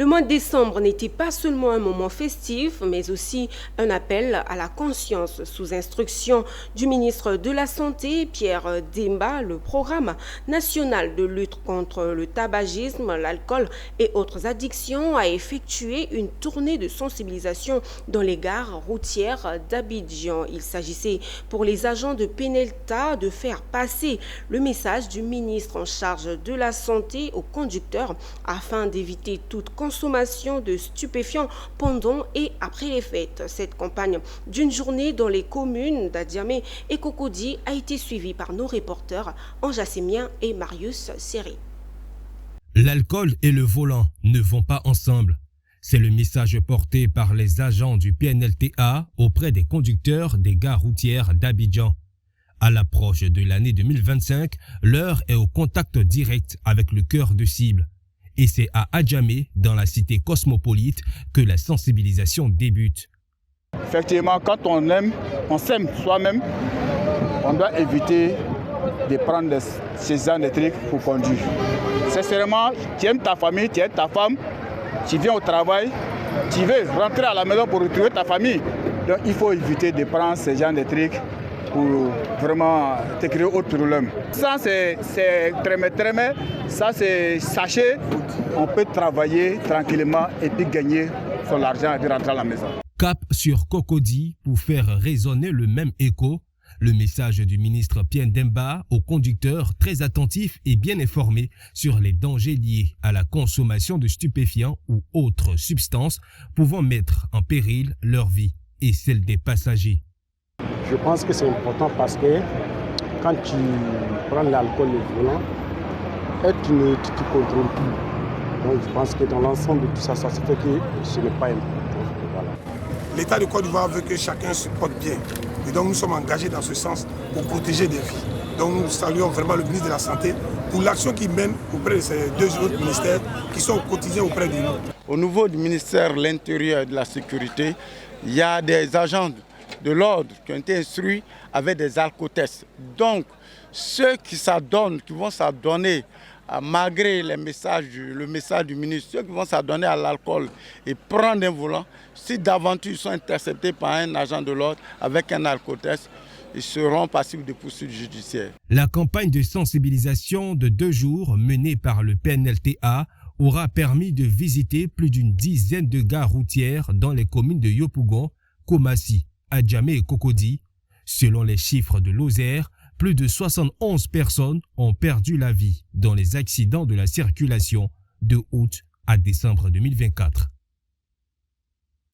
Le mois de décembre n'était pas seulement un moment festif, mais aussi un appel à la conscience. Sous instruction du ministre de la Santé, Pierre Demba, le programme national de lutte contre le tabagisme, l'alcool et autres addictions a effectué une tournée de sensibilisation dans les gares routières d'Abidjan. Il s'agissait pour les agents de Penelta de faire passer le message du ministre en charge de la Santé aux conducteurs afin d'éviter toute consommation de stupéfiants pendant et après les fêtes. Cette campagne d'une journée dans les communes d'Adiamé et Cocody a été suivie par nos reporters Anja Semien et Marius Seri. L'alcool et le volant ne vont pas ensemble. C'est le message porté par les agents du PNLTA auprès des conducteurs des gares routières d'Abidjan. À l'approche de l'année 2025, l'heure est au contact direct avec le cœur de cible. Et c'est à Adjamé, dans la cité cosmopolite, que la sensibilisation débute. Effectivement, quand on s'aime soi-même, on doit éviter de prendre ces armes électriques pour conduire. Sincèrement, tu aimes ta famille, tu aimes ta femme, tu viens au travail, tu veux rentrer à la maison pour retrouver ta famille. Donc il faut éviter de prendre ces armes électriques pour vraiment te créer autre problème. Ça c'est très, ça c'est sachet, on peut travailler tranquillement et puis gagner son argent et rentrer à la maison. Cap sur Cocody pour faire résonner le même écho. Le message du ministre Pierre Demba aux conducteurs très attentifs et bien informés sur les dangers liés à la consommation de stupéfiants ou autres substances pouvant mettre en péril leur vie et celle des passagers. Je pense que c'est important parce que quand tu prends l'alcool et le volant, tu ne te contrôles plus. Donc je pense que dans l'ensemble de tout ça, ça fait que ce n'est pas important. Voilà. L'État de Côte d'Ivoire veut que chacun se porte bien. Et donc nous sommes engagés dans ce sens pour protéger des vies. Donc nous saluons vraiment le ministre de la Santé pour l'action qu'il mène auprès de ces deux autres ministères qui sont au quotidien auprès de nous. Au niveau du ministère de l'Intérieur et de la Sécurité, il y a des agents de l'ordre qui ont été instruits avec des alcotests. Donc ceux qui s'adonnent, qui vont s'adonner malgré le message du ministre, ceux qui vont s'adonner à l'alcool et prendre un volant, si d'aventure ils sont interceptés par un agent de l'ordre avec un alcotest, ils seront passibles de poursuites judiciaires. La campagne de sensibilisation de 2 jours menée par le PNLTA aura permis de visiter plus d'une dizaine de gares routières dans les communes de Yopougon, Komassi, Adjamé et Cocody. Selon les chiffres de Lozère, plus de 71 personnes ont perdu la vie dans les accidents de la circulation de août à décembre 2024.